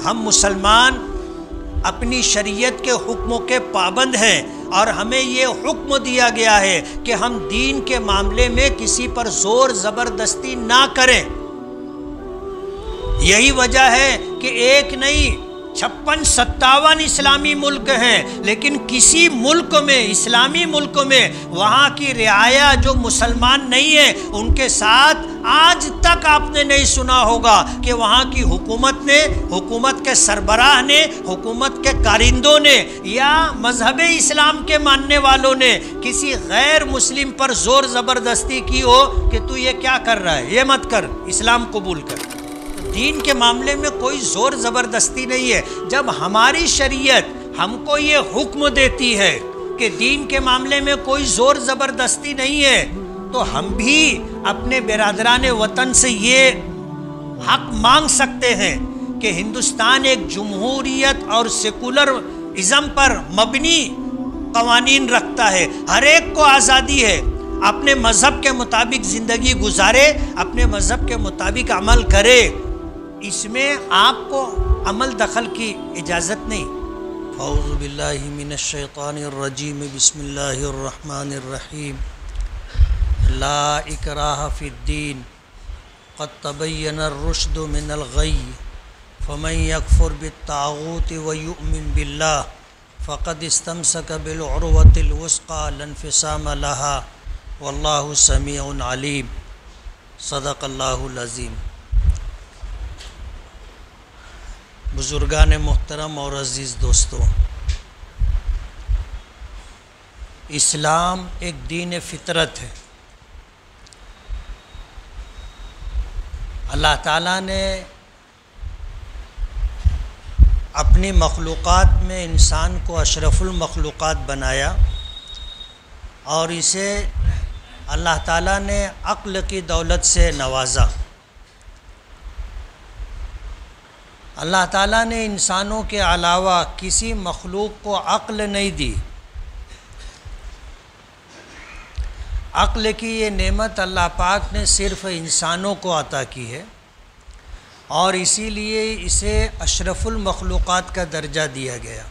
ہم مسلمان اپنی شریعت کے حکموں کے پابند ہیں، اور ہمیں یہ حکم دیا گیا ہے کہ ہم دین کے معاملے میں کسی پر زور زبردستی نہ کریں۔ یہی وجہ ہے کہ ایک نہیں 56-57 اسلامی ملک ہیں، لیکن کسی ملک میں، اسلامی ملک میں، وہاں کی رعایا جو مسلمان نہیں ہیں ان کے ساتھ آج تک آپ نے نہیں سنا ہوگا کہ وہاں کی حکومت نے، حکومت کے سربراہ نے، حکومت کے کارندوں نے یا مذہب اسلام کے ماننے والوں نے کسی غیر مسلم پر زور زبردستی کی ہو کہ تو یہ کیا کر رہا ہے، یہ مت کر، اسلام قبول کر۔ دین کے معاملے میں کوئی زور زبردستی نہیں ہے۔ جب ہماری شریعت ہم کو یہ حکم دیتی ہے کہ دین کے معاملے میں کوئی زور زبردستی نہیں ہے، تو ہم بھی اپنے برادران وطن سے یہ حق مانگ سکتے ہیں کہ ہندوستان ایک جمہوریت اور سیکولر ازم پر مبنی قوانین رکھتا ہے، ہر ایک کو آزادی ہے، اپنے مذہب کے مطابق زندگی گزارے، اپنے مذہب کے مطابق عمل کرے، اس میں آپ کو عمل دخل کی اجازت نہیں۔ اعوذ باللہ من الشیطان الرجیم، بسم اللہ الرحمن الرحیم۔ لا اکراہ فی الدین قد تبین الرشد من الغی فمن یکفر بالطاغوت ویؤمن باللہ فقد استمسک بالعروۃ الوثقی لا انفصام لها واللہ سمیع علیم۔ صدق اللہ العظیم۔ بزرگان محترم اور عزیز دوستو، اسلام ایک دین فطرت ہے۔ اللہ تعالیٰ نے اپنی مخلوقات میں انسان کو اشرف المخلوقات بنایا، اور اسے اللہ تعالیٰ نے عقل کی دولت سے نوازا۔ اللہ تعالیٰ نے انسانوں کے علاوہ کسی مخلوق کو عقل نہیں دی۔ عقل کی یہ نعمت اللہ پاک نے صرف انسانوں کو عطا کی ہے، اور اسی لیے اسے اشرف المخلوقات کا درجہ دیا گیا۔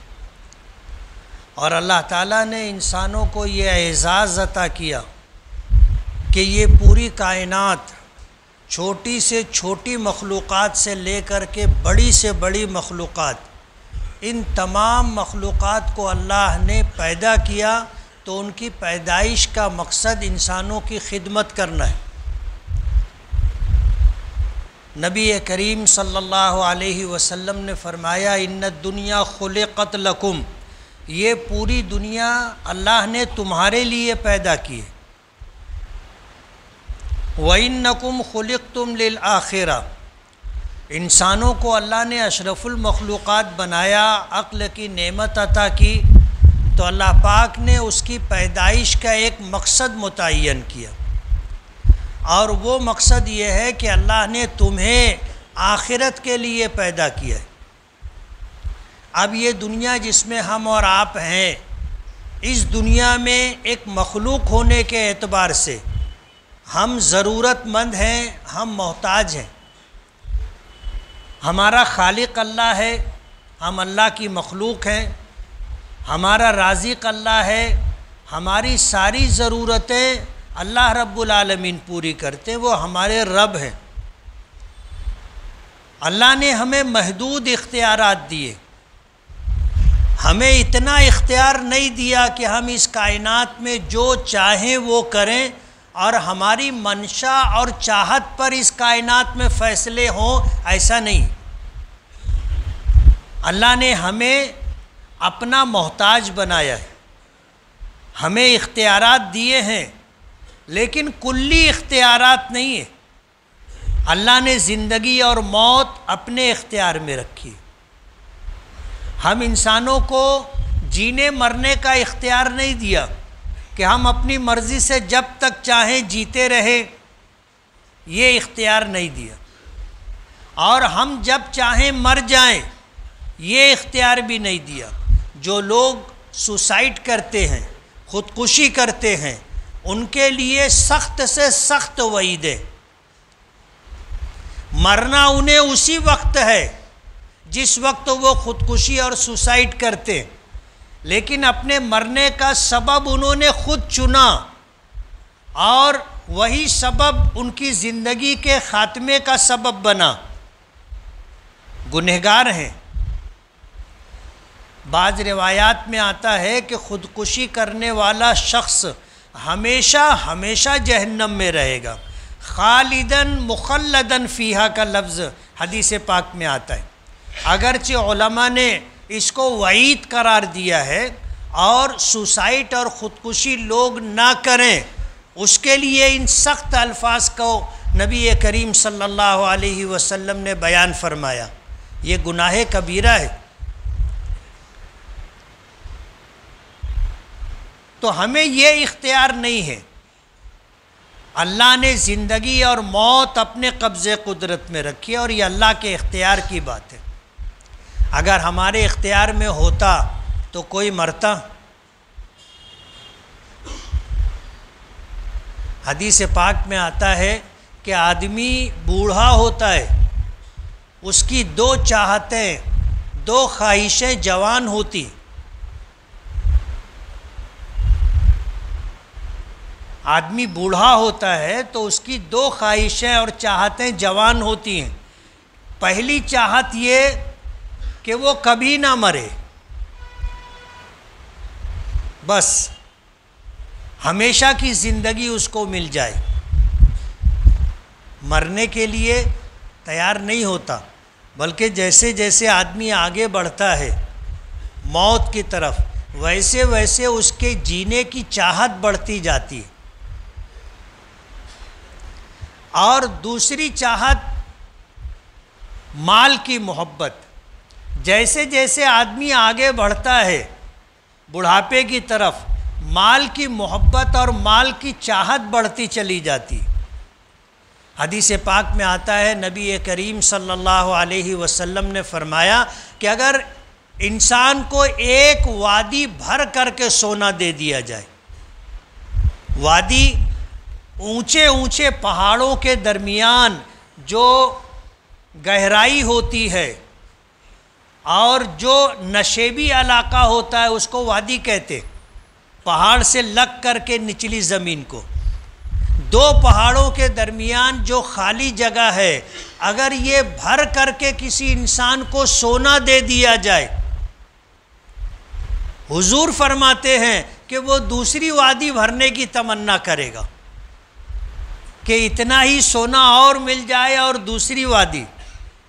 اور اللہ تعالیٰ نے انسانوں کو یہ اعزاز عطا کیا کہ یہ پوری کائنات، چھوٹی سے چھوٹی مخلوقات سے لے کر کے بڑی سے بڑی مخلوقات، ان تمام مخلوقات کو اللہ نے پیدا کیا تو ان کی پیدائش کا مقصد انسانوں کی خدمت کرنا ہے۔ نبی کریم صلی اللہ علیہ وسلم نے فرمایا ان الدنیا خلقت لکم، یہ پوری دنیا اللہ نے تمہارے لیے پیدا کی ہے۔ وَإِنَّكُمْ خُلِقْتُمْ لِلْآخِرَةِ، انسانوں کو اللہ نے اشرف المخلوقات بنایا، عقل کی نعمت عطا کی، تو اللہ پاک نے اس کی پیدائش کا ایک مقصد متعین کیا، اور وہ مقصد یہ ہے کہ اللہ نے تمہیں آخرت کے لیے پیدا کیا ہے۔ اب یہ دنیا جس میں ہم اور آپ ہیں، اس دنیا میں ایک مخلوق ہونے کے اعتبار سے ہم ضرورت مند ہیں، ہم محتاج ہیں۔ ہمارا خالق اللہ ہے، ہم اللہ کی مخلوق ہیں، ہمارا رازق اللہ ہے، ہماری ساری ضرورتیں اللہ رب العالمین پوری کرتے، وہ ہمارے رب ہیں۔ اللہ نے ہمیں محدود اختیارات دیے، ہمیں اتنا اختیار نہیں دیا کہ ہم اس کائنات میں جو چاہیں وہ کریں، اور ہماری منشا اور چاہت پر اس کائنات میں فیصلے ہوں، ایسا نہیں۔ اللہ نے ہمیں اپنا محتاج بنایا ہے، ہمیں اختیارات دیے ہیں، لیکن کلی اختیارات نہیں ہے۔ اللہ نے زندگی اور موت اپنے اختیار میں رکھی۔ ہم انسانوں کو جینے مرنے کا اختیار نہیں دیا کہ ہم اپنی مرضی سے جب تک چاہیں جیتے رہیں، یہ اختیار نہیں دیا، اور ہم جب چاہیں مر جائیں، یہ اختیار بھی نہیں دیا۔ جو لوگ سوسائڈ کرتے ہیں، خودکشی کرتے ہیں، ان کے لیے سخت سے سخت وعید ہے۔ مرنا انہیں اسی وقت ہے جس وقت وہ خودکشی اور سوسائڈ کرتے، لیکن اپنے مرنے کا سبب انہوں نے خود چنا اور وہی سبب ان کی زندگی کے خاتمے کا سبب بنا، گنہگار ہیں۔ بعض روایات میں آتا ہے کہ خودکشی کرنے والا شخص ہمیشہ ہمیشہ جہنم میں رہے گا، خالدن مخلدن فیہا کا لفظ حدیث پاک میں آتا ہے۔ اگرچہ علماء نے اس کو وعید قرار دیا ہے اور سوسائڈ اور خودکشی لوگ نہ کریں، اس کے لیے ان سخت الفاظ کو نبی کریم صلی اللہ علیہ وسلم نے بیان فرمایا۔ یہ گناہ کبیرہ ہے۔ تو ہمیں یہ اختیار نہیں ہے۔ اللہ نے زندگی اور موت اپنے قبضے قدرت میں رکھی ہے اور یہ اللہ کے اختیار کی بات ہے۔ اگر ہمارے اختیار میں ہوتا تو کوئی مرتا؟ حدیث پاک میں آتا ہے کہ آدمی بوڑھا ہوتا ہے، اس کی دو چاہتیں، دو خواہشیں جوان ہوتی۔ آدمی بوڑھا ہوتا ہے تو اس کی دو خواہشیں اور چاہتیں جوان ہوتی ہیں۔ پہلی چاہت یہ کہ وہ کبھی نہ مرے، بس ہمیشہ کی زندگی اس کو مل جائے، مرنے کے لیے تیار نہیں ہوتا، بلکہ جیسے جیسے آدمی آگے بڑھتا ہے موت کی طرف، ویسے ویسے اس کے جینے کی چاہت بڑھتی جاتی ہے۔ اور دوسری چاہت مال کی محبت، جیسے جیسے آدمی آگے بڑھتا ہے بڑھاپے کی طرف، مال کی محبت اور مال کی چاہت بڑھتی چلی جاتی۔ حدیث پاک میں آتا ہے نبی کریم صلی اللہ علیہ وسلم نے فرمایا کہ اگر انسان کو ایک وادی بھر کر کے سونا دے دیا جائے، وادی اونچے اونچے پہاڑوں کے درمیان جو گہرائی ہوتی ہے اور جو نشیبی علاقہ ہوتا ہے اس کو وادی کہتے، پہاڑ سے لگ کر کے نچلی زمین کو، دو پہاڑوں کے درمیان جو خالی جگہ ہے، اگر یہ بھر کر کے کسی انسان کو سونا دے دیا جائے، حضور فرماتے ہیں کہ وہ دوسری وادی بھرنے کی تمنا کرے گا کہ اتنا ہی سونا اور مل جائے، اور دوسری وادی،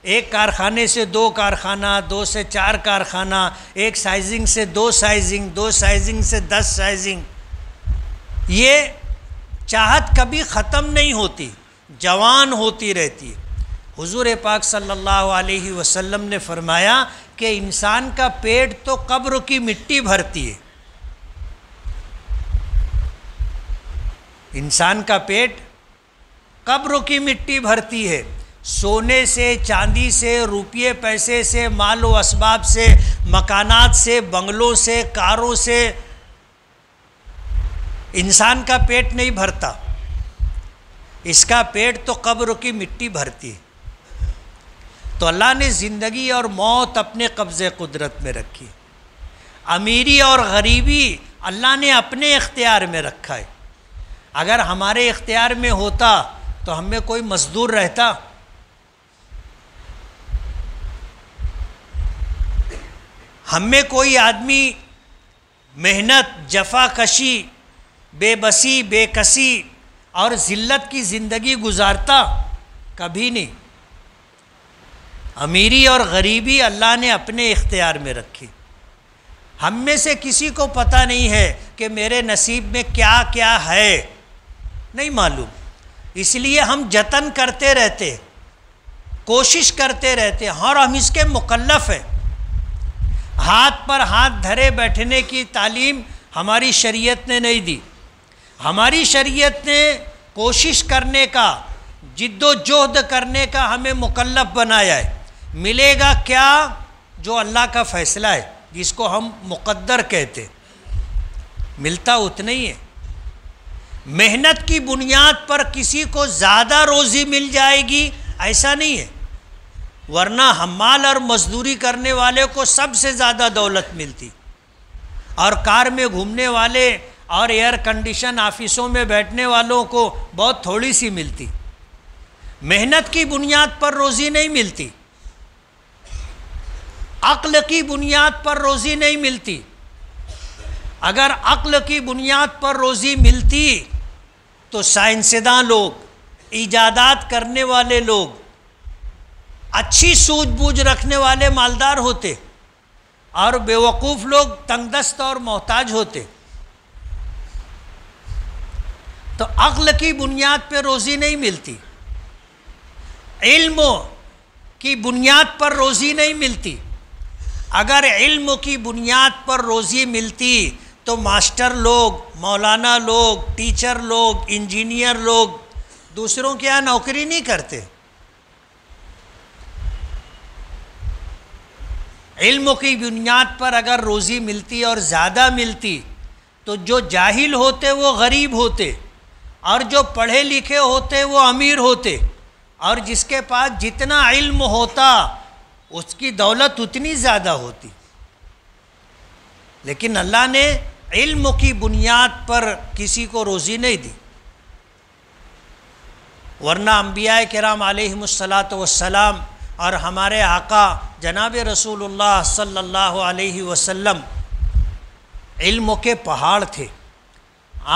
ایک کارخانے سے دو کارخانہ، دو سے چار کارخانہ، ایک سائزنگ سے دو سائزنگ، دو سائزنگ سے 10 سائزنگ۔ یہ چاہت کبھی ختم نہیں ہوتی، جوان ہوتی رہتی ہے۔ حضور پاک صلی اللہ علیہ وسلم نے فرمایا کہ انسان کا پیٹ تو قبر کی مٹی بھرتی ہے، انسان کا پیٹ قبر کی مٹی بھرتی ہے، سونے سے، چاندی سے، روپیے پیسے سے، مال و اسباب سے، مکانات سے، بنگلوں سے، کاروں سے انسان کا پیٹ نہیں بھرتا، اس کا پیٹ تو قبر کی مٹی بھرتی ہے۔ تو اللہ نے زندگی اور موت اپنے قبضے قدرت میں رکھی، امیری اور غریبی اللہ نے اپنے اختیار میں رکھا ہے۔ اگر ہمارے اختیار میں ہوتا تو ہم میں کوئی مزدور رہتا؟ ہم میں کوئی آدمی محنت، جفا کشی، بے بسی، بے کسی اور ذلت کی زندگی گزارتا؟ کبھی نہیں۔ امیری اور غریبی اللہ نے اپنے اختیار میں رکھی۔ ہم میں سے کسی کو پتہ نہیں ہے کہ میرے نصیب میں کیا کیا ہے، نہیں معلوم، اس لیے ہم جتن کرتے رہتے، کوشش کرتے رہتے، اور ہم اس کے مکلف ہیں۔ ہاتھ پر ہاتھ دھرے بیٹھنے کی تعلیم ہماری شریعت نے نہیں دی، ہماری شریعت نے کوشش کرنے کا، جد و جہد کرنے کا ہمیں مکلف بنایا ہے۔ ملے گا کیا؟ جو اللہ کا فیصلہ ہے، جس کو ہم مقدر کہتے، ملتا اتنا ہی ہے۔ محنت کی بنیاد پر کسی کو زیادہ روزی مل جائے گی ایسا نہیں ہے، ورنہ حمال اور مزدوری کرنے والے کو سب سے زیادہ دولت ملتی، اور کار میں گھومنے والے اور ایئر کنڈیشن آفسوں میں بیٹھنے والوں کو بہت تھوڑی سی ملتی۔ محنت کی بنیاد پر روزی نہیں ملتی، عقل کی بنیاد پر روزی نہیں ملتی۔ اگر عقل کی بنیاد پر روزی ملتی تو سائنسداں لوگ، ایجادات کرنے والے لوگ، اچھی سوجھ بوجھ رکھنے والے مالدار ہوتے، اور بیوقوف لوگ تنگ دست اور محتاج ہوتے۔ تو عقل کی بنیاد پہ روزی نہیں ملتی، علم کی بنیاد پر روزی نہیں ملتی۔ اگر علم کی بنیاد پر روزی ملتی تو ماسٹر لوگ، مولانا لوگ، ٹیچر لوگ، انجینئر لوگ دوسروں کے یہاں نوکری نہیں کرتے۔ علم کی بنیاد پر اگر روزی ملتی اور زیادہ ملتی تو جو جاہل ہوتے وہ غریب ہوتے، اور جو پڑھے لکھے ہوتے وہ امیر ہوتے، اور جس کے پاس جتنا علم ہوتا اس کی دولت اتنی زیادہ ہوتی۔ لیکن اللہ نے علم کی بنیاد پر کسی کو روزی نہیں دی، ورنہ انبیاء کرام علیہم الصلاۃ اور ہمارے آقا جناب رسول اللہ صلی اللہ علیہ وسلم علم کے پہاڑ تھے۔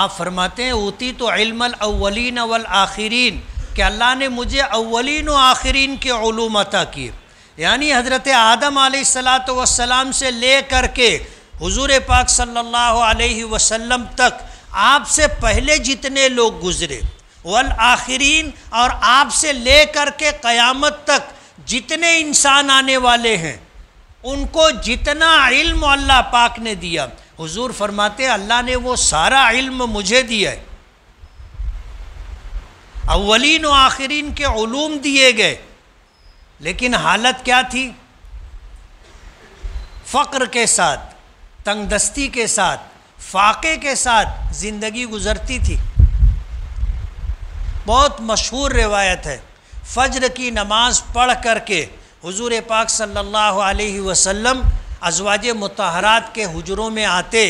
آپ فرماتے ہیں اوتی تو علم الاولین والآخرین، کہ اللہ نے مجھے اولین و آخرین کے علوم عطا کیے، یعنی حضرت آدم علیہ السلام سے لے کر کے حضور پاک صلی اللہ علیہ وسلم تک آپ سے پہلے جتنے لوگ گزرے، والآخرین، اور آپ سے لے کر کے قیامت تک جتنے انسان آنے والے ہیں ان کو جتنا علم اللہ پاک نے دیا، حضور فرماتے ہیں اللہ نے وہ سارا علم مجھے دیا ہے۔ اولین و آخرین کے علوم دیے گئے، لیکن حالت کیا تھی؟ فقر کے ساتھ، تنگ دستی کے ساتھ، فاقے کے ساتھ زندگی گزرتی تھی۔ بہت مشہور روایت ہے، فجر کی نماز پڑھ کر کے حضور پاک صلی اللہ علیہ وسلم ازواج مطہرات کے حجروں میں آتے،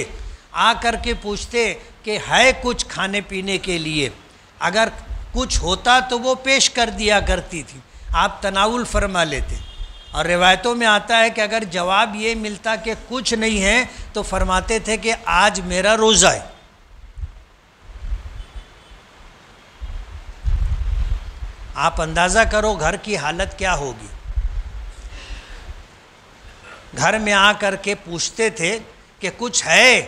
آ کر کے پوچھتے کہ ہے کچھ کھانے پینے کے لیے، اگر کچھ ہوتا تو وہ پیش کر دیا کرتی تھی، آپ تناول فرما لیتے۔ اور روایتوں میں آتا ہے کہ اگر جواب یہ ملتا کہ کچھ نہیں ہے تو فرماتے تھے کہ آج میرا روزہ ہے۔ آپ اندازہ کرو گھر کی حالت کیا ہوگی۔ گھر میں آ کر کے پوچھتے تھے کہ کچھ ہے،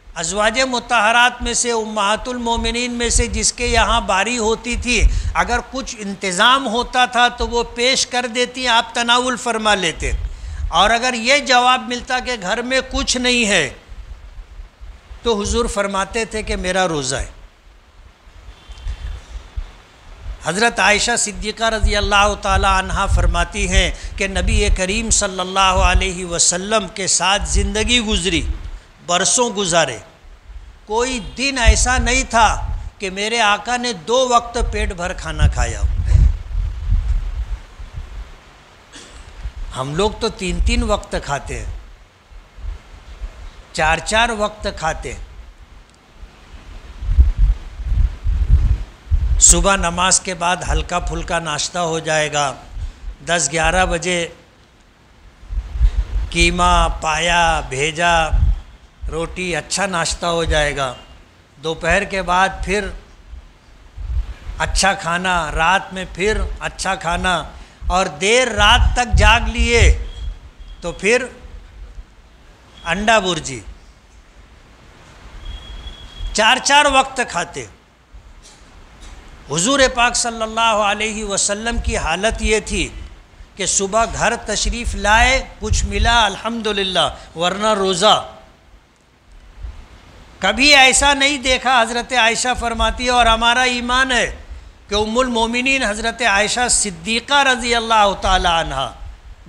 ازواج مطہرات میں سے، امہات المومنین میں سے جس کے یہاں باری ہوتی تھی، اگر کچھ انتظام ہوتا تھا تو وہ پیش کر دیتی، آپ تناول فرما لیتے۔ اور اگر یہ جواب ملتا کہ گھر میں کچھ نہیں ہے تو حضور فرماتے تھے کہ میرا روزہ ہے۔ حضرت عائشہ صدیقہ رضی اللہ تعالی عنہا فرماتی ہیں کہ نبی کریم صلی اللہ علیہ وسلم کے ساتھ زندگی گزری، برسوں گزارے، کوئی دن ایسا نہیں تھا کہ میرے آقا نے 2 وقت پیٹ بھر کھانا کھایا ہو۔ ہم لوگ تو 3 وقت کھاتے ہیں، 4 وقت کھاتے ہیں۔ صبح نماز کے بعد ہلکا پھلکا ناشتہ ہو جائے گا، 10-11 بجے قیمہ، پایا، بھیجا، روٹی، اچھا ناشتہ ہو جائے گا۔ دوپہر کے بعد پھر اچھا کھانا، رات میں پھر اچھا کھانا، اور دیر رات تک جاگ لیے تو پھر انڈا برجی۔ 4 وقت کھاتے۔ حضور پاک صلی اللہ علیہ وسلم کی حالت یہ تھی کہ صبح گھر تشریف لائے، کچھ ملا الحمدللہ، ورنہ روزہ۔ کبھی ایسا نہیں دیکھا، حضرت عائشہ فرماتی ہے، اور ہمارا ایمان ہے کہ ام المومنین حضرت عائشہ صدیقہ رضی اللہ تعالی عنہا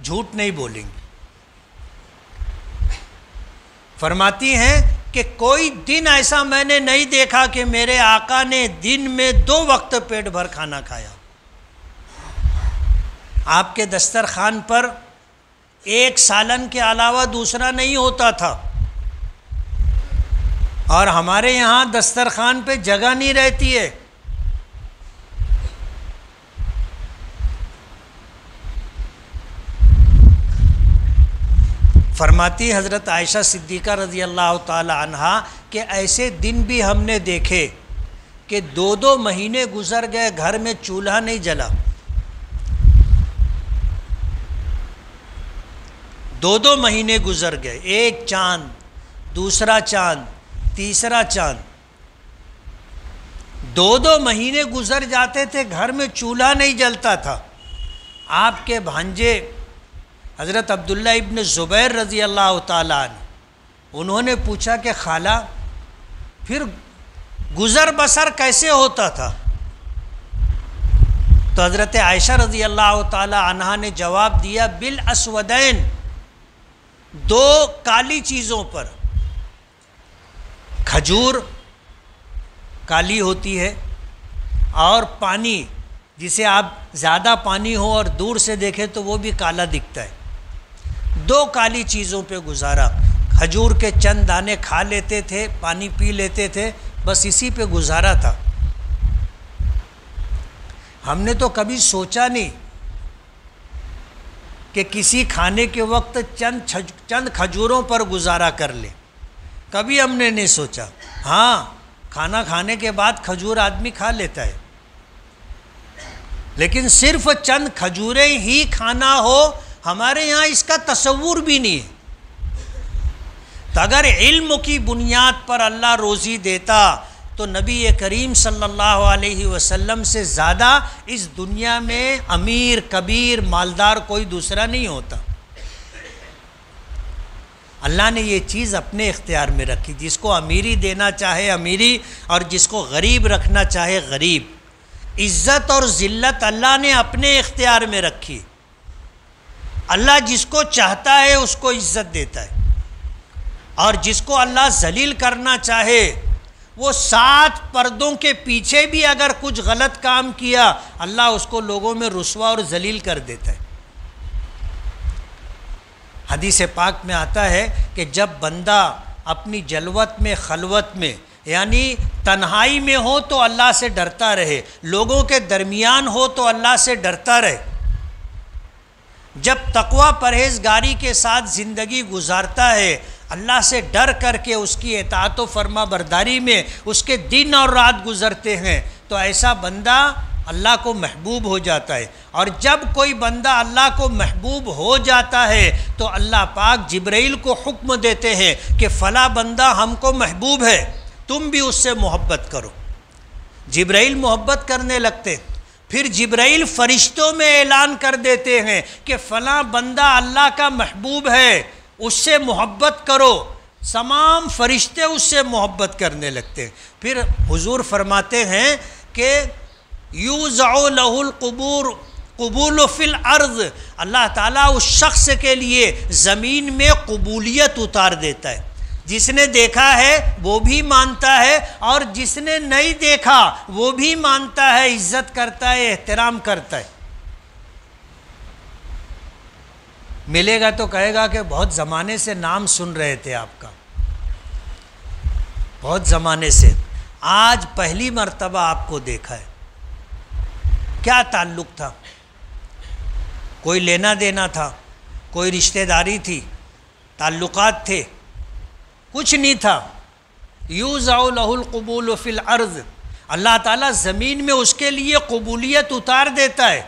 جھوٹ نہیں بولیں گی۔ فرماتی ہیں کہ کوئی دن ایسا میں نے نہیں دیکھا کہ میرے آقا نے دن میں 2 وقت پیٹ بھر کھانا کھایا۔ آپ کے دسترخوان پر ایک سالن کے علاوہ دوسرا نہیں ہوتا تھا، اور ہمارے یہاں دسترخوان پہ جگہ نہیں رہتی ہے۔ فرماتی حضرت عائشہ صدیقہ رضی اللہ تعالی عنہا کہ ایسے دن بھی ہم نے دیکھے کہ 2 مہینے گزر گئے گھر میں چولہا نہیں جلا، 2 مہینے گزر گئے، ایک چاند، دوسرا چاند، تیسرا چاند، 2 مہینے گزر جاتے تھے، گھر میں چولہا نہیں جلتا تھا۔ آپ کے بھانجے حضرت عبداللہ ابن زبیر رضی اللہ تعالیٰ عنہ، انہوں نے پوچھا کہ خالہ پھر گزر بسر کیسے ہوتا تھا؟ تو حضرت عائشہ رضی اللہ تعالیٰ عنہ نے جواب دیا، بالاسودین، 2 کالی چیزوں پر، کھجور کالی ہوتی ہے، اور پانی جسے آپ زیادہ پانی ہو اور دور سے دیکھیں تو وہ بھی کالا دکھتا ہے، 2 کالی چیزوں پہ گزارا۔ کھجور کے چند دانے کھا لیتے تھے، پانی پی لیتے تھے، بس اسی پہ گزارا تھا۔ ہم نے تو کبھی سوچا نہیں کہ کسی کھانے کے وقت چند کھجوروں پر گزارا کر لے، کبھی ہم نے نہیں سوچا۔ ہاں، کھانا کھانے کے بعد کھجور آدمی کھا لیتا ہے، لیکن صرف چند کھجوریں ہی کھانا ہو، ہمارے یہاں اس کا تصور بھی نہیں ہے۔ تو اگر علم کی بنیاد پر اللہ روزی دیتا تو نبی کریم صلی اللہ علیہ وسلم سے زیادہ اس دنیا میں امیر، کبیر، مالدار کوئی دوسرا نہیں ہوتا۔ اللہ نے یہ چیز اپنے اختیار میں رکھی، جس کو امیری دینا چاہے امیری، اور جس کو غریب رکھنا چاہے غریب۔ عزت اور ذلت اللہ نے اپنے اختیار میں رکھی۔ اللہ جس کو چاہتا ہے اس کو عزت دیتا ہے، اور جس کو اللہ ذلیل کرنا چاہے، وہ 7 پردوں کے پیچھے بھی اگر کچھ غلط کام کیا، اللہ اس کو لوگوں میں رسوا اور ذلیل کر دیتا ہے۔ حدیث پاک میں آتا ہے کہ جب بندہ اپنی جلوت میں، خلوت میں، یعنی تنہائی میں ہو تو اللہ سے ڈرتا رہے، لوگوں کے درمیان ہو تو اللہ سے ڈرتا رہے، جب تقوی پرہیزگاری کے ساتھ زندگی گزارتا ہے، اللہ سے ڈر کر کے اس کی اطاعت و فرما برداری میں اس کے دن اور رات گزرتے ہیں، تو ایسا بندہ اللہ کو محبوب ہو جاتا ہے۔ اور جب کوئی بندہ اللہ کو محبوب ہو جاتا ہے تو اللہ پاک جبرائیل کو حکم دیتے ہیں کہ فلاں بندہ ہم کو محبوب ہے، تم بھی اس سے محبت کرو۔ جبرائیل محبت کرنے لگتے، پھر جبرائیل فرشتوں میں اعلان کر دیتے ہیں کہ فلاں بندہ اللہ کا محبوب ہے، اس سے محبت کرو، تمام فرشتے اس سے محبت کرنے لگتے ہیں۔ پھر حضور فرماتے ہیں کہ یوزع لہ القبول فی الارض، اللہ تعالیٰ اس شخص کے لیے زمین میں قبولیت اتار دیتا ہے، جس نے دیکھا ہے وہ بھی مانتا ہے، اور جس نے نہیں دیکھا وہ بھی مانتا ہے، عزت کرتا ہے، احترام کرتا ہے۔ ملے گا تو کہے گا کہ بہت زمانے سے نام سن رہے تھے آپ کا، بہت زمانے سے، آج پہلی مرتبہ آپ کو دیکھا ہے۔ کیا تعلق تھا؟ کوئی لینا دینا تھا؟ کوئی رشتہ داری تھی؟ تعلقات تھے؟ کچھ نہیں تھا۔ یوزع لہ القبول فی الارض، اللہ تعالیٰ زمین میں اس کے لیے قبولیت اتار دیتا ہے،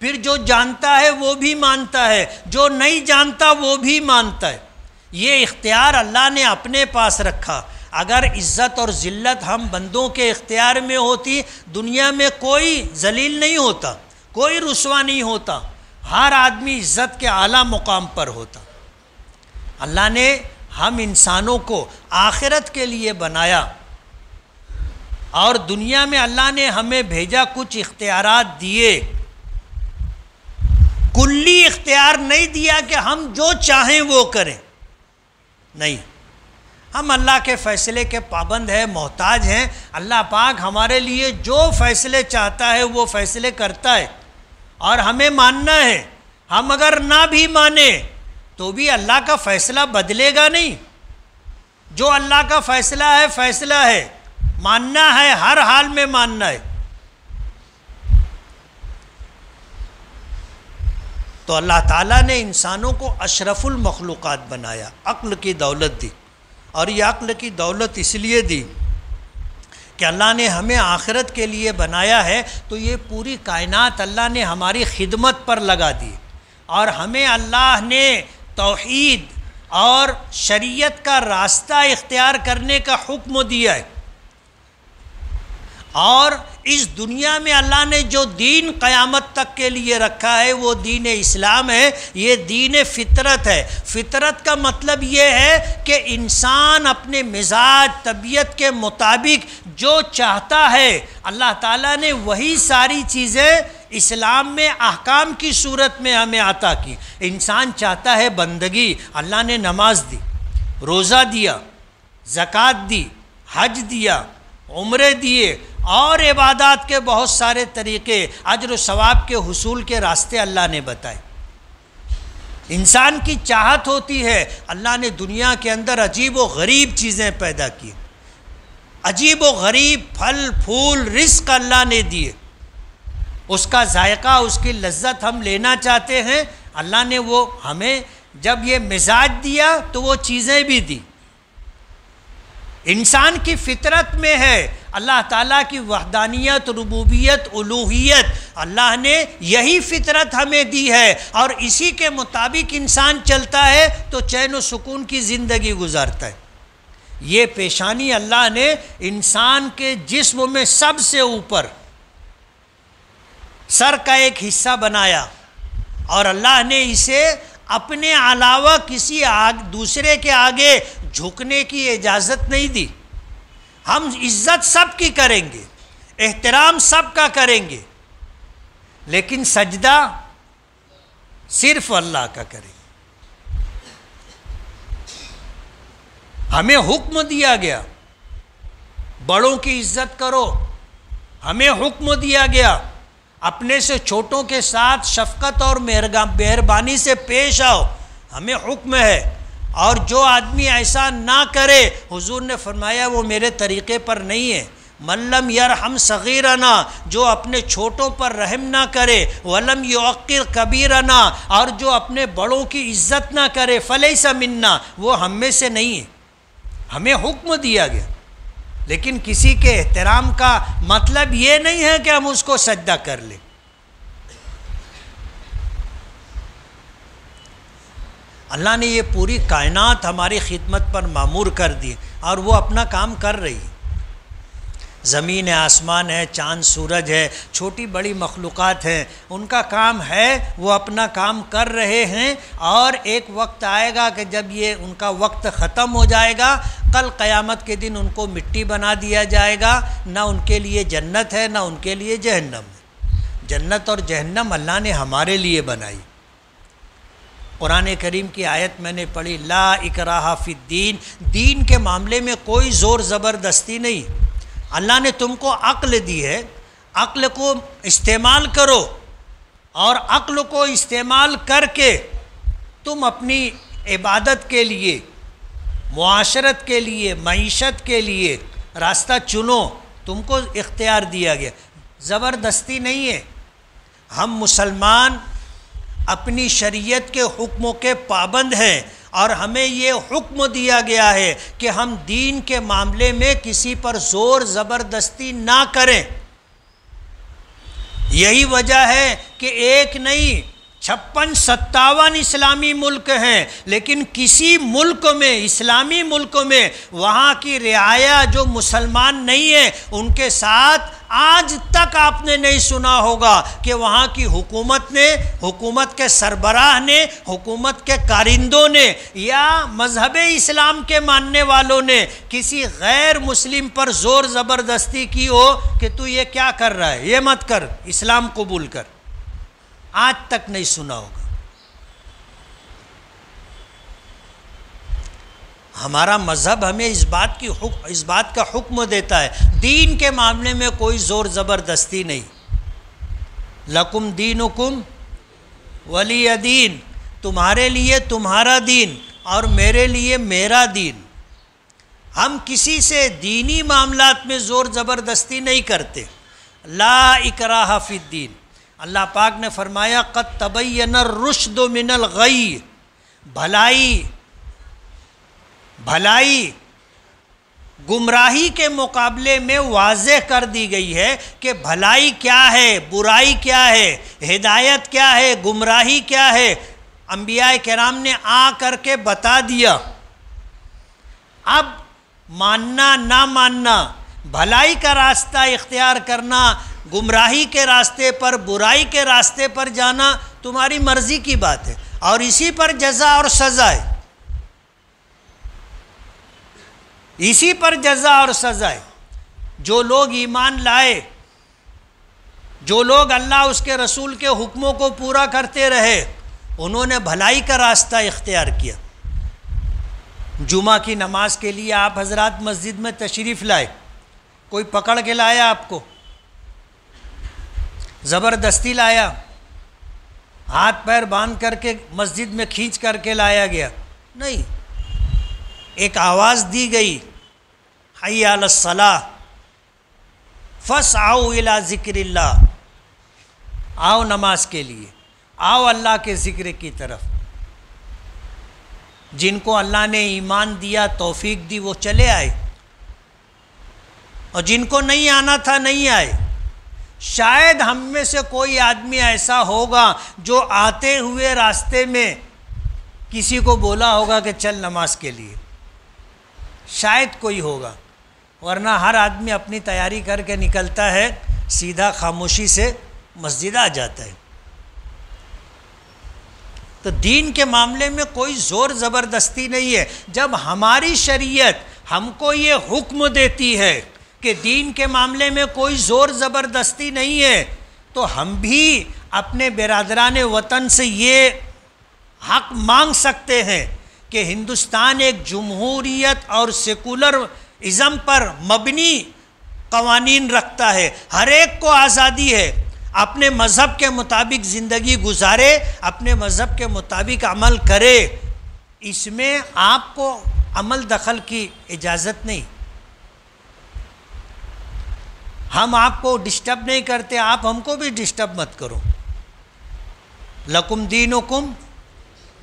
پھر جو جانتا ہے وہ بھی مانتا ہے، جو نہیں جانتا وہ بھی مانتا ہے۔ یہ اختیار اللہ نے اپنے پاس رکھا۔ اگر عزت اور ذلت ہم بندوں کے اختیار میں ہوتی، دنیا میں کوئی ذلیل نہیں ہوتا، کوئی رسوا نہیں ہوتا، ہر آدمی عزت کے اعلیٰ مقام پر ہوتا۔ اللہ نے ہم انسانوں کو آخرت کے لیے بنایا، اور دنیا میں اللہ نے ہمیں بھیجا، کچھ اختیارات دیے، کلی اختیار نہیں دیا کہ ہم جو چاہیں وہ کریں، نہیں، ہم اللہ کے فیصلے کے پابند ہیں، محتاج ہیں۔ اللہ پاک ہمارے لیے جو فیصلے چاہتا ہے وہ فیصلے کرتا ہے، اور ہمیں ماننا ہے. ہم اگر نہ بھی مانیں تو بھی اللہ کا فیصلہ بدلے گا نہیں. جو اللہ کا فیصلہ ہے ماننا ہے، ہر حال میں ماننا ہے. تو اللہ تعالیٰ نے انسانوں کو اشرف المخلوقات بنایا، عقل کی دولت دی. اور یہ عقل کی دولت اس لیے دی کہ اللہ نے ہمیں آخرت کے لیے بنایا ہے، تو یہ پوری کائنات اللہ نے ہماری خدمت پر لگا دی. اور ہمیں اللہ نے توحید اور شریعت کا راستہ اختیار کرنے کا حکم دیا ہے. اور اس دنیا میں اللہ نے جو دین قیامت تک کے لیے رکھا ہے وہ دین اسلام ہے. یہ دین فطرت ہے. فطرت کا مطلب یہ ہے کہ انسان اپنے مزاج طبیعت کے مطابق جو چاہتا ہے اللہ تعالیٰ نے وہی ساری چیزیں اسلام میں احکام کی صورت میں ہمیں عطا کی. انسان چاہتا ہے بندگی، اللہ نے نماز دی، روزہ دیا، زکوٰۃ دی، حج دیا، عمرے دیے، اور عبادات کے بہت سارے طریقے، اجر و ثواب کے حصول کے راستے اللہ نے بتائے. انسان کی چاہت ہوتی ہے. اللہ نے دنیا کے اندر عجیب و غریب چیزیں پیدا کی، عجیب و غریب پھل پھول رزق اللہ نے دیے. اس کا ذائقہ، اس کی لذت ہم لینا چاہتے ہیں. اللہ نے وہ ہمیں جب یہ مزاج دیا تو وہ چیزیں بھی دی. انسان کی فطرت میں ہے اللہ تعالیٰ کی وحدانیت، ربوبیت، الوہیت. اللہ نے یہی فطرت ہمیں دی ہے اور اسی کے مطابق انسان چلتا ہے تو چین و سکون کی زندگی گزارتا ہے. یہ پیشانی اللہ نے انسان کے جسم میں سب سے اوپر سر کا ایک حصہ بنایا، اور اللہ نے اسے اپنے علاوہ کسی دوسرے کے آگے جھکنے کی اجازت نہیں دی. ہم عزت سب کی کریں گے، احترام سب کا کریں گے، لیکن سجدہ صرف اللہ کا کریں گے. ہمیں حکم دیا گیا بڑوں کی عزت کرو. ہمیں حکم دیا گیا اپنے سے چھوٹوں کے ساتھ شفقت اور مہربانی سے پیش آؤ. ہمیں حکم ہے. اور جو آدمی ایسا نہ کرے، حضور نے فرمایا وہ میرے طریقے پر نہیں ہے. من لم یرحم صغیرنا، جو اپنے چھوٹوں پر رحم نہ کرے، ولم یوقر کبیرنا، اور جو اپنے بڑوں کی عزت نہ کرے، فلیس منا، وہ ہم میں سے نہیں ہے. ہمیں حکم دیا گیا، لیکن کسی کے احترام کا مطلب یہ نہیں ہے کہ ہم اس کو سجدہ کر لیں. اللہ نے یہ پوری کائنات ہماری خدمت پر معمور کر دی اور وہ اپنا کام کر رہی ہے. زمین ہے، آسمان ہے، چاند سورج ہے، چھوٹی بڑی مخلوقات ہیں، ان کا کام ہے، وہ اپنا کام کر رہے ہیں. اور ایک وقت آئے گا کہ جب یہ ان کا وقت ختم ہو جائے گا. کل قیامت کے دن ان کو مٹی بنا دیا جائے گا. نہ ان کے لیے جنت ہے، نہ ان کے لیے جہنم ہے. جنت اور جہنم اللہ نے ہمارے لیے بنائی. قرآن کریم کی آیت میں نے پڑھی، لا اکراہ فی الدین، دین کے معاملے میں کوئی زور زبردستی نہیں. اللہ نے تم کو عقل دی ہے، عقل کو استعمال کرو، اور عقل کو استعمال کر کے تم اپنی عبادت کے لیے، معاشرت کے لیے، معیشت کے لیے راستہ چنو. تم کو اختیار دیا گیا، زبردستی نہیں ہے. ہم مسلمان اپنی شریعت کے حکموں کے پابند ہیں، اور ہمیں یہ حکم دیا گیا ہے کہ ہم دین کے معاملے میں کسی پر زور زبردستی نہ کریں. یہی وجہ ہے کہ ایک نہیں 56-57 اسلامی ملک ہیں، لیکن کسی ملک میں، اسلامی ملک میں، وہاں کی رعایا جو مسلمان نہیں ہیں ان کے ساتھ آج تک آپ نے نہیں سنا ہوگا کہ وہاں کی حکومت نے، حکومت کے سربراہ نے، حکومت کے کارندوں نے یا مذہب اسلام کے ماننے والوں نے کسی غیر مسلم پر زور زبردستی کی ہو کہ تو یہ کیا کر رہا ہے، یہ مت کر، اسلام قبول کر. آج تک نہیں سنا ہوگا. ہمارا مذہب ہمیں اس بات کا حکم دیتا ہے، دین کے معاملے میں کوئی زور زبردستی نہیں. لکم دینکم ولی دین، تمہارے لیے تمہارا دین اور میرے لیے میرا دین۔ ہم کسی سے دینی معاملات میں زور زبردستی نہیں کرتے۔ لا اکراہ فی الدین، اللہ پاک نے فرمایا قد تبین الرشد من الغی، بھلائی گمراہی کے مقابلے میں واضح کر دی گئی ہے کہ بھلائی کیا ہے، برائی کیا ہے، ہدایت کیا ہے، گمراہی کیا ہے، انبیاء کرام نے آ کر کے بتا دیا۔ اب ماننا نہ ماننا، بھلائی کا راستہ اختیار کرنا، گمراہی کے راستے پر، برائی کے راستے پر جانا تمہاری مرضی کی بات ہے، اور اسی پر جزا اور سزا ہے، اسی پر جزا اور سزا ہے۔ جو لوگ ایمان لائے، جو لوگ اللہ اس کے رسول کے حکموں کو پورا کرتے رہے، انہوں نے بھلائی کا راستہ اختیار کیا۔ جمعہ کی نماز کے لیے آپ حضرات مسجد میں تشریف لائے، کوئی پکڑ کے لایا آپ کو، زبردستی لایا، ہاتھ پیر باندھ کر کے مسجد میں کھینچ کر کے لایا گیا؟ نہیں، ایک آواز دی گئی، حی علی الصلاۃ فاسعوا الی ذکر اللہ، آؤ نماز کے لیے، آؤ اللہ کے ذکر کی طرف۔ جن کو اللہ نے ایمان دیا، توفیق دی، وہ چلے آئے، اور جن کو نہیں آنا تھا نہیں آئے۔ شاید ہم میں سے کوئی آدمی ایسا ہوگا جو آتے ہوئے راستے میں کسی کو بولا ہوگا کہ چل نماز کے لیے، شاید کوئی ہوگا، ورنہ ہر آدمی اپنی تیاری کر کے نکلتا ہے، سیدھا خاموشی سے مسجد آ جاتا ہے۔ تو دین کے معاملے میں کوئی زور زبردستی نہیں ہے۔ جب ہماری شریعت ہم کو یہ حکم دیتی ہے کہ دین کے معاملے میں کوئی زور زبردستی نہیں ہے، تو ہم بھی اپنے برادران وطن سے یہ حق مانگ سکتے ہیں کہ ہندوستان ایک جمہوریت اور سیکولر ازم پر مبنی قوانین رکھتا ہے، ہر ایک کو آزادی ہے، اپنے مذہب کے مطابق زندگی گزارے، اپنے مذہب کے مطابق عمل کرے، اس میں آپ کو عمل دخل کی اجازت نہیں۔ ہم آپ کو ڈسٹرب نہیں کرتے، آپ ہم کو بھی ڈسٹرب مت کرو۔ لکم دینکم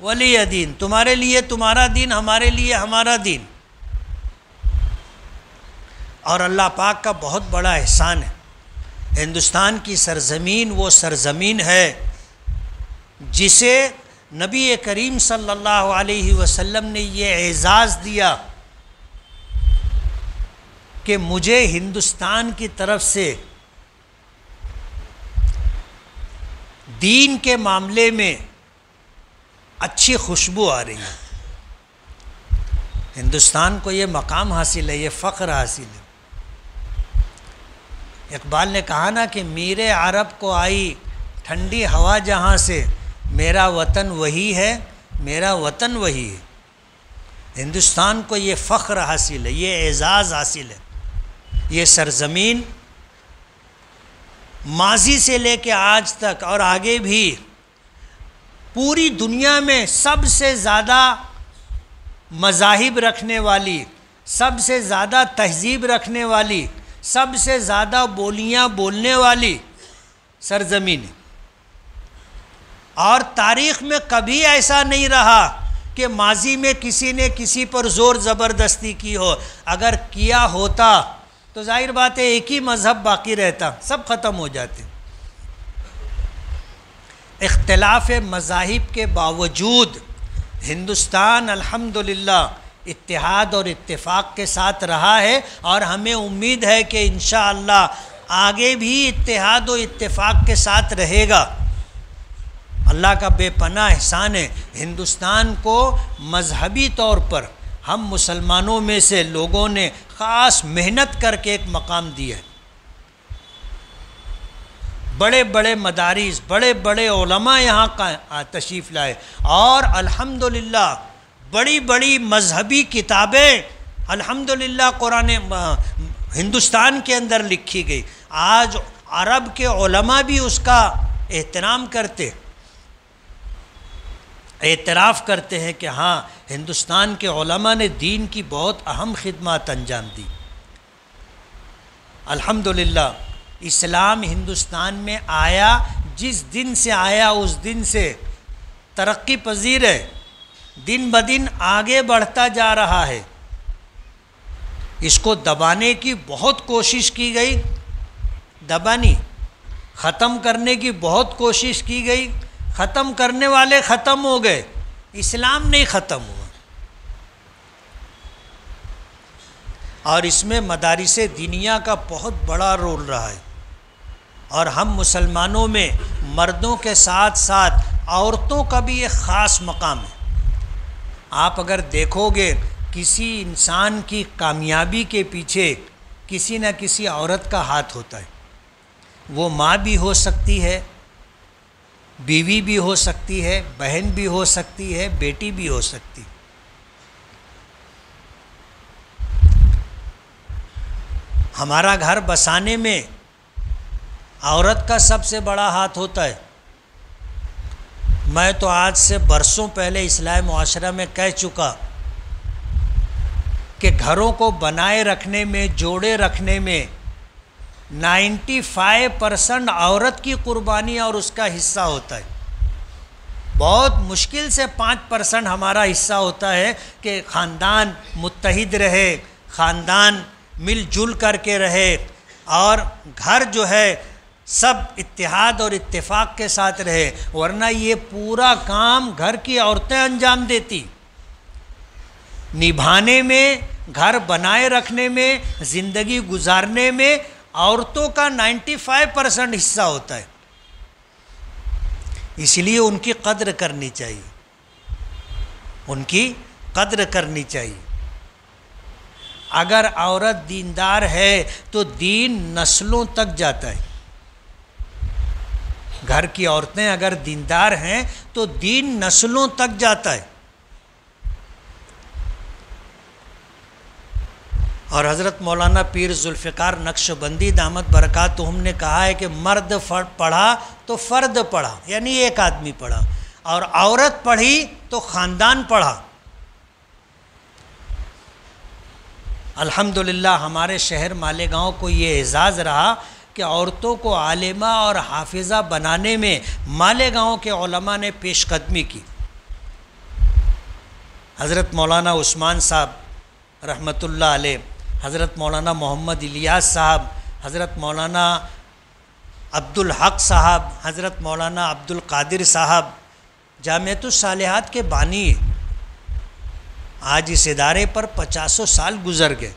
ولی دین، تمہارے لیے تمہارا دین، ہمارے لیے ہمارا دین۔ اور اللہ پاک کا بہت بڑا احسان ہے، ہندوستان کی سرزمین وہ سرزمین ہے جسے نبی کریم صلی اللہ علیہ وسلم نے یہ اعزاز دیا کہ مجھے ہندوستان کی طرف سے دین کے معاملے میں اچھی خوشبو آ رہی ہے۔ ہندوستان کو یہ مقام حاصل ہے، یہ فخر حاصل ہے۔ اقبال نے کہا نا کہ میرے عرب کو آئی ٹھنڈی ہوا جہاں سے، میرا وطن وہی ہے، میرا وطن وہی ہے۔ ہندوستان کو یہ فخر حاصل ہے، یہ اعزاز حاصل ہے۔ یہ سرزمین ماضی سے لے کے آج تک اور آگے بھی پوری دنیا میں سب سے زیادہ مذاہب رکھنے والی، سب سے زیادہ تہذیب رکھنے والی، سب سے زیادہ بولیاں بولنے والی سرزمین ہے۔ اور تاریخ میں کبھی ایسا نہیں رہا کہ ماضی میں کسی نے کسی پر زور زبردستی کی ہو۔ اگر کیا ہوتا تو ظاہر بات ہے ایک ہی مذہب باقی رہتا، سب ختم ہو جاتے۔ اختلاف مذاہب کے باوجود ہندوستان الحمدللہ اتحاد اور اتفاق کے ساتھ رہا ہے، اور ہمیں امید ہے کہ انشاءاللہ آگے بھی اتحاد و اتفاق کے ساتھ رہے گا۔ اللہ کا بے پناہ احسان ہے، ہندوستان کو مذہبی طور پر ہم مسلمانوں میں سے لوگوں نے خاص محنت کر کے ایک مقام دیا ہے۔ بڑے بڑے مدارس، بڑے بڑے علماء یہاں کا تشریف لائے، اور الحمدللہ بڑی بڑی مذہبی کتابیں الحمدللہ قرآن ہندوستان کے اندر لکھی گئی۔ آج عرب کے علماء بھی اس کا احترام کرتے، اعتراف کرتے ہیں کہ ہاں ہندوستان کے علماء نے دین کی بہت اہم خدمات انجام دی۔ الحمدللہ اسلام ہندوستان میں آیا، جس دن سے آیا اس دن سے ترقی پذیر ہے، دن بدن آگے بڑھتا جا رہا ہے۔ اس کو دبانے کی بہت کوشش کی گئی، دبانی ختم کرنے کی بہت کوشش کی گئی، ختم کرنے والے ختم ہو گئے، اسلام نہیں ختم ہوا۔ اور اس میں مدارس دینیہ کا بہت بڑا رول رہا ہے، اور ہم مسلمانوں میں مردوں کے ساتھ ساتھ عورتوں کا بھی ایک خاص مقام ہے۔ آپ اگر دیکھو گے کسی انسان کی کامیابی کے پیچھے کسی نہ کسی عورت کا ہاتھ ہوتا ہے، وہ ماں بھی ہو سکتی ہے، بیوی بھی ہو سکتی ہے، بہن بھی ہو سکتی ہے، بیٹی بھی ہو سکتی۔ ہمارا گھر بسانے میں عورت کا سب سے بڑا ہاتھ ہوتا ہے۔ میں تو آج سے برسوں پہلے اصلاح معاشرہ میں کہہ چکا کہ گھروں کو بنائے رکھنے میں، جوڑے رکھنے میں 95% عورت کی قربانی اور اس کا حصہ ہوتا ہے۔ بہت مشکل سے 5% ہمارا حصہ ہوتا ہے کہ خاندان متحد رہے، خاندان مل جل کر کے رہے، اور گھر جو ہے سب اتحاد اور اتفاق کے ساتھ رہے، ورنہ یہ پورا کام گھر کی عورتیں انجام دیتی۔ نبھانے میں، گھر بنائے رکھنے میں، زندگی گزارنے میں عورتوں کا 95% حصہ ہوتا ہے۔ اس لیے ان کی قدر کرنی چاہیے، ان کی قدر کرنی چاہیے۔ اگر عورت دیندار ہے تو دین نسلوں تک جاتا ہے۔ گھر کی عورتیں اگر دیندار ہیں تو دین نسلوں تک جاتا ہے۔ اور حضرت مولانا پیر ذوالفقار نقشبندی دامت برکاتہم نے کہا ہے کہ مرد پڑھا تو فرد پڑھا، یعنی ایک آدمی پڑھا، اور عورت پڑھی تو خاندان پڑھا۔ الحمدللہ ہمارے شہر مالیگاؤں کو یہ اعزاز رہا کہ عورتوں کو عالمہ اور حافظہ بنانے میں مالیگاؤں کے علماء نے پیش قدمی کی۔ حضرت مولانا عثمان صاحب رحمۃ اللہ علیہ، حضرت مولانا محمد الیاس صاحب، حضرت مولانا عبدالحق صاحب، حضرت مولانا عبدالقادر صاحب جامعۃ الصالحات کے بانی ہیں۔ آج اس ادارے پر 50 سال گزر گئے۔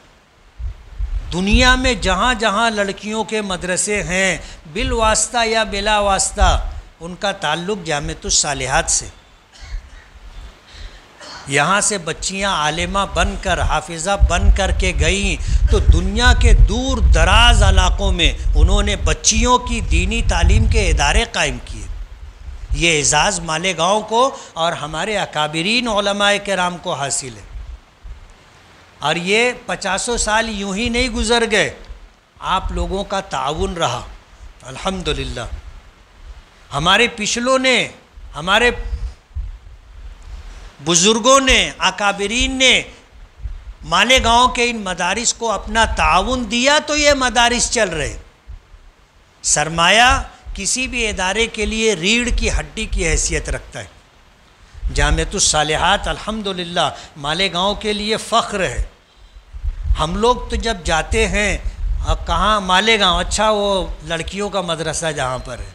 دنیا میں جہاں جہاں لڑکیوں کے مدرسے ہیں، بالواسطہ یا بلا واسطہ ان کا تعلق جامعۃ الصالحات سے۔ یہاں سے بچیاں عالمہ بن کر، حافظہ بن کر کے گئیں تو دنیا کے دور دراز علاقوں میں انہوں نے بچیوں کی دینی تعلیم کے ادارے قائم کیے۔ یہ اعزاز مالیگاؤں کو اور ہمارے اکابرین علماء کرام کو حاصل ہے۔ اور یہ 50 سال یوں ہی نہیں گزر گئے، آپ لوگوں کا تعاون رہا الحمدللہ۔ ہمارے پچھلوں نے، ہمارے بزرگوں نے، اکابرین نے مالیگاؤں کے ان مدارس کو اپنا تعاون دیا تو یہ مدارس چل رہے۔ سرمایہ کسی بھی ادارے کے لیے ریڑھ کی ہڈی کی حیثیت رکھتا ہے۔ جامعۃ الصالحات الحمدللہ مالیگاؤں کے لیے فخر ہے۔ ہم لوگ تو جب جاتے ہیں، اب کہاں مالیگاؤں، اچھا وہ لڑکیوں کا مدرسہ جہاں پر ہے،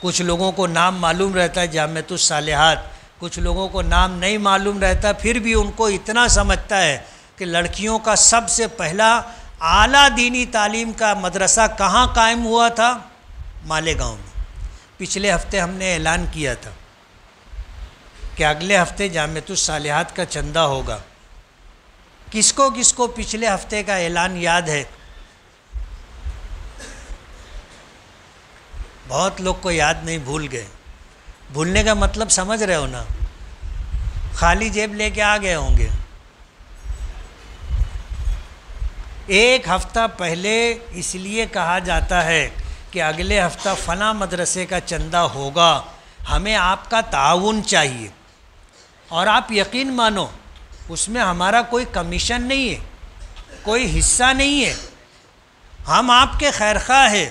کچھ لوگوں کو نام معلوم رہتا ہے جامعۃ الصالحات، کچھ لوگوں کو نام نہیں معلوم رہتا، پھر بھی ان کو اتنا سمجھتا ہے کہ لڑکیوں کا سب سے پہلا اعلیٰ دینی تعلیم کا مدرسہ کہاں قائم ہوا تھا؟ مالیگاؤں میں۔ پچھلے ہفتے ہم نے اعلان کیا تھا کہ اگلے ہفتے جامعۃ الصالحات کا چندہ ہوگا۔ کس کو پچھلے ہفتے کا اعلان یاد ہے؟ بہت لوگ کو یاد نہیں، بھول گئے۔ بھولنے کا مطلب سمجھ رہے ہو نا؟ خالی جیب لے کے آ گئے ہوں گے۔ ایک ہفتہ پہلے اس لیے کہا جاتا ہے کہ اگلے ہفتہ فلاں مدرسے کا چندہ ہوگا، ہمیں آپ کا تعاون چاہیے، اور آپ یقین مانو اس میں ہمارا کوئی کمیشن نہیں ہے، کوئی حصہ نہیں ہے، ہم آپ کے خیرخواہ ہیں۔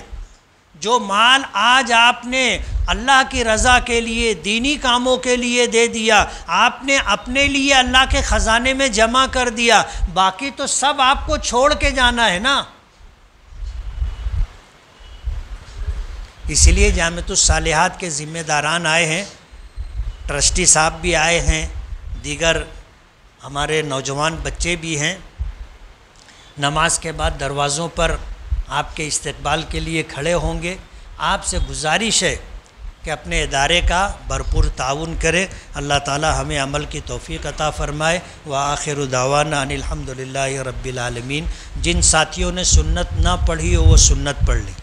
جو مال آج آپ نے اللہ کی رضا کے لیے، دینی کاموں کے لیے دے دیا، آپ نے اپنے لیے اللہ کے خزانے میں جمع کر دیا، باقی تو سب آپ کو چھوڑ کے جانا ہے نا۔ اس لیے جامعۃ الصالحات کے ذمہ داران آئے ہیں، ٹرسٹی صاحب بھی آئے ہیں، دیگر ہمارے نوجوان بچے بھی ہیں۔ نماز کے بعد دروازوں پر آپ کے استقبال کے لیے کھڑے ہوں گے۔ آپ سے گزارش ہے کہ اپنے ادارے کا بھرپور تعاون کریں۔ اللہ تعالی ہمیں عمل کی توفیق عطا فرمائے۔ وآخر دعوانا ان الحمد للہ رب العالمین۔ جن ساتھیوں نے سنت نہ پڑھی ہو وہ سنت پڑھ لیں۔